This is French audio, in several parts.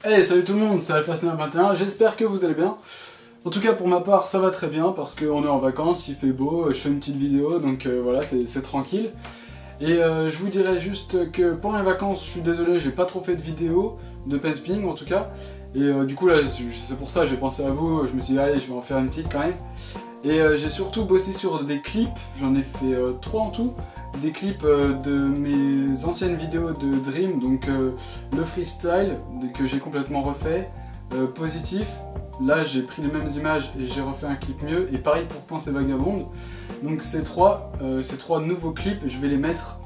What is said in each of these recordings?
Hey, salut tout le monde, c'est AlphaSnap21, j'espère que vous allez bien. En tout cas pour ma part ça va très bien parce qu'on est en vacances, il fait beau, je fais une petite vidéo donc voilà c'est tranquille. Et je vous dirais juste que pendant les vacances je suis désolé, j'ai pas trop fait de vidéos, de pen spinning en tout cas. Et du coup là c'est pour ça j'ai pensé à vous, je me suis dit allez je vais en faire une petite quand même. Et j'ai surtout bossé sur des clips, j'en ai fait 3 en tout. Des clips de mes anciennes vidéos de Dream, donc le freestyle que j'ai complètement refait, positif, là j'ai pris les mêmes images et j'ai refait un clip mieux, et pareil pour Pensée Vagabonde. Donc ces trois nouveaux clips, je vais les mettre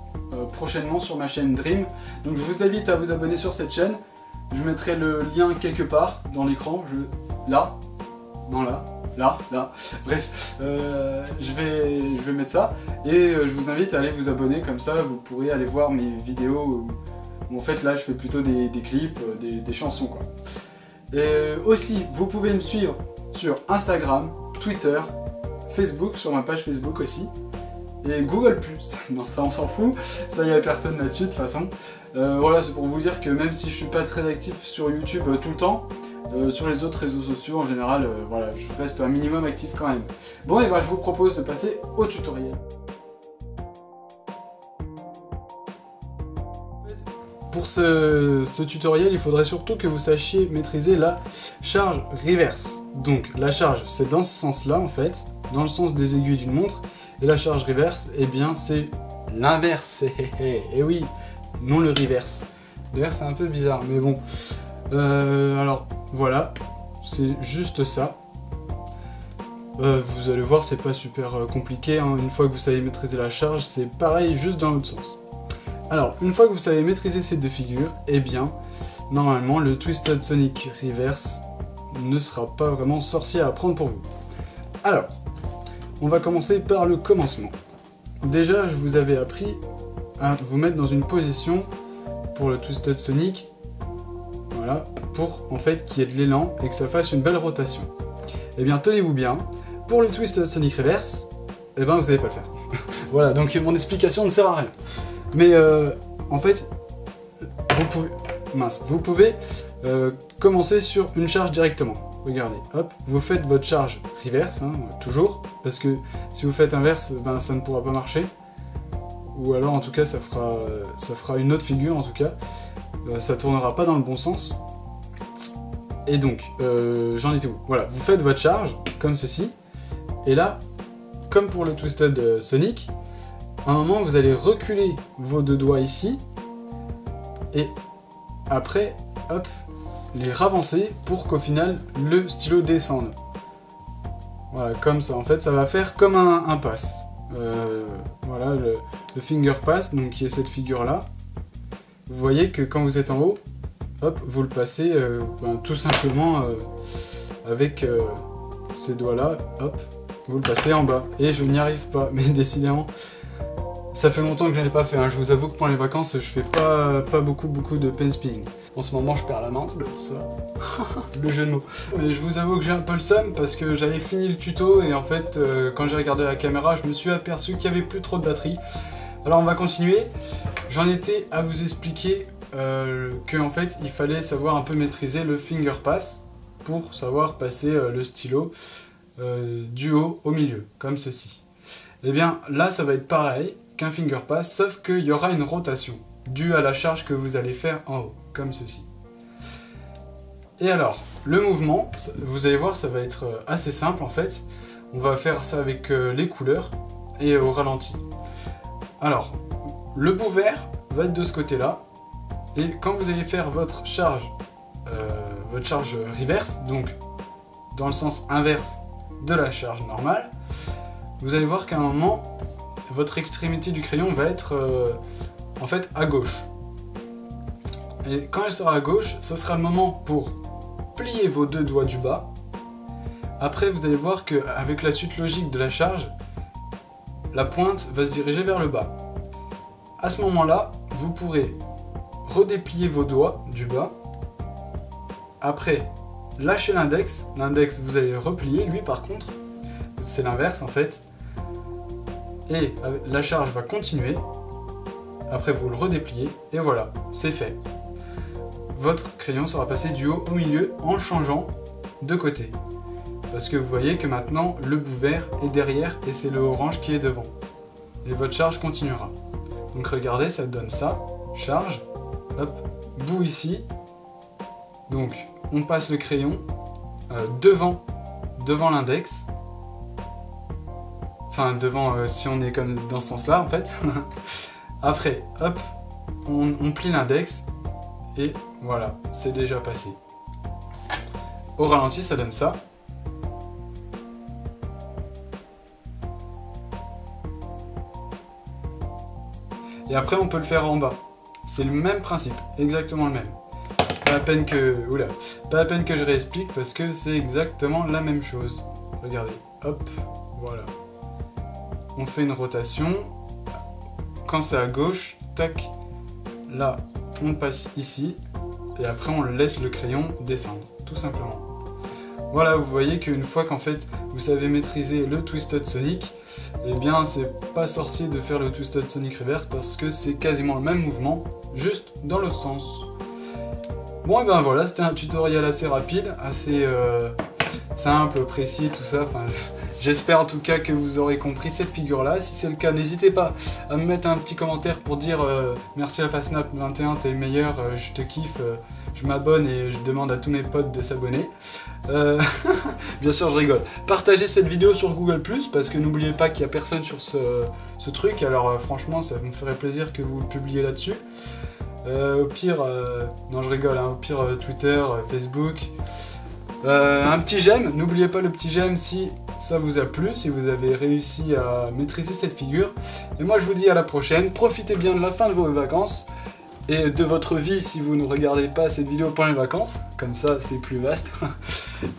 prochainement sur ma chaîne Dream. Donc je vous invite à vous abonner sur cette chaîne, je mettrai le lien quelque part dans l'écran, là, non là. Là, bref, je vais mettre ça et je vous invite à aller vous abonner, comme ça vous pourrez aller voir mes vidéos où en fait là je fais plutôt des clips, des chansons quoi. Et aussi, vous pouvez me suivre sur Instagram, Twitter, Facebook, sur ma page Facebook aussi, et Google+. Non ça on s'en fout, ça y a personne là-dessus de toute façon. Voilà, c'est pour vous dire que même si je suis pas très actif sur YouTube tout le temps, sur les autres réseaux sociaux en général, voilà, je reste un minimum actif quand même. Bon, et ben je vous propose de passer au tutoriel. Pour ce tutoriel, il faudrait surtout que vous sachiez maîtriser la charge reverse. Donc la charge, c'est dans ce sens-là en fait, dans le sens des aiguilles d'une montre, et la charge reverse, eh bien c'est l'inverse. Et oui, non le reverse. D'ailleurs c'est un peu bizarre, mais bon. Alors voilà, c'est juste ça. Vous allez voir, c'est pas super compliqué, hein. Une fois que vous savez maîtriser la charge, c'est pareil, juste dans l'autre sens. Alors, une fois que vous savez maîtriser ces deux figures, eh bien, normalement, le Twisted Sonic Reverse ne sera pas vraiment sorcier à apprendre pour vous. Alors, on va commencer par le commencement. Déjà, je vous avais appris à vous mettre dans une position pour le Twisted Sonic, voilà, pour en fait qu'il y ait de l'élan et que ça fasse une belle rotation. Et bien tenez-vous bien, pour le Twisted Sonic Reverse, eh ben vous n'allez pas le faire. Voilà, donc mon explication ne sert à rien. Mais en fait, vous pouvez commencer sur une charge directement. Regardez, hop, vous faites votre charge reverse, hein, toujours, parce que si vous faites inverse, ben ça ne pourra pas marcher. Ou alors en tout cas ça fera une autre figure en tout cas. Ça tournera pas dans le bon sens. Et donc, j'en étais où? Voilà, vous faites votre charge, comme ceci. Et là, comme pour le Twisted Sonic, à un moment, vous allez reculer vos deux doigts ici. Et après, hop, les ravancer pour qu'au final, le stylo descende. Voilà, comme ça. En fait, ça va faire comme un pass. Voilà, le finger pass, donc qui est cette figure-là. Vous voyez que quand vous êtes en haut, hop, vous le passez tout simplement avec ces doigts-là, hop, vous le passez en bas. Et je n'y arrive pas, mais décidément, ça fait longtemps que je n'en ai pas fait. Hein. Je vous avoue que pendant les vacances, je fais pas beaucoup de pen spinning. En ce moment, je perds la main, ça doit être ça. Le jeu de mots. Mais je vous avoue que j'ai un peu le seum parce que j'avais fini le tuto et en fait, quand j'ai regardé la caméra, je me suis aperçu qu'il n'y avait plus trop de batterie. Alors on va continuer. J'en étais à vous expliquer qu'en fait il fallait savoir un peu maîtriser le finger pass pour savoir passer le stylo du haut au milieu, comme ceci. Et bien là ça va être pareil qu'un finger pass, sauf qu'il y aura une rotation due à la charge que vous allez faire en haut, comme ceci. Et alors, le mouvement, vous allez voir, ça va être assez simple en fait. On va faire ça avec les couleurs et au ralenti. Alors, le bout vert va être de ce côté-là, et quand vous allez faire votre charge reverse, donc dans le sens inverse de la charge normale, vous allez voir qu'à un moment, votre extrémité du crayon va être en fait à gauche. Et quand elle sera à gauche, ce sera le moment pour plier vos deux doigts du bas. Après, vous allez voir qu'avec la suite logique de la charge, la pointe va se diriger vers le bas. À ce moment-là, vous pourrez redéplier vos doigts du bas. Après, lâchez l'index. L'index, vous allez le replier. Lui, par contre, c'est l'inverse en fait. Et la charge va continuer. Après, vous le redépliez. Et voilà, c'est fait. votre crayon sera passé du haut au milieu en changeant de côté. Parce que vous voyez que maintenant le bout vert est derrière et c'est le orange qui est devant. Et votre charge continuera. Donc regardez, ça donne ça, charge, hop, bout ici. Donc on passe le crayon devant l'index. Enfin devant si on est comme dans ce sens là en fait. Après, hop, on plie l'index et voilà, c'est déjà passé. Au ralenti, ça donne ça. Et après, on peut le faire en bas. C'est le même principe, exactement le même. Pas la peine que je réexplique parce que c'est exactement la même chose. Regardez, hop, voilà. On fait une rotation. Quand c'est à gauche, tac, là, on passe ici. Et après, on laisse le crayon descendre, tout simplement. Voilà, vous voyez qu'une fois qu'en fait, vous savez maîtriser le Twisted Sonic, eh bien, c'est pas sorcier de faire le Twisted Sonic Reverse parce que c'est quasiment le même mouvement, juste dans l'autre sens. Bon, et ben voilà, c'était un tutoriel assez rapide, assez simple, précis, tout ça. Enfin, j'espère en tout cas que vous aurez compris cette figure-là. Si c'est le cas, n'hésitez pas à me mettre un petit commentaire pour dire merci à Fastnap21, t'es le meilleur, je te kiffe, je m'abonne et je demande à tous mes potes de s'abonner. Bien sûr, je rigole. Partagez cette vidéo sur Google+, parce que n'oubliez pas qu'il n'y a personne sur ce truc, alors franchement, ça me ferait plaisir que vous le publiez là-dessus. Au pire, non je rigole, hein, au pire Twitter, Facebook. Un petit j'aime, n'oubliez pas le petit j'aime si ça vous a plu, si vous avez réussi à maîtriser cette figure. Et moi je vous dis à la prochaine, profitez bien de la fin de vos vacances et de votre vie si vous ne regardez pas cette vidéo pendant les vacances, comme ça c'est plus vaste.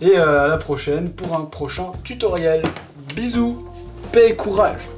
Et à la prochaine pour un prochain tutoriel. Bisous, paix et courage.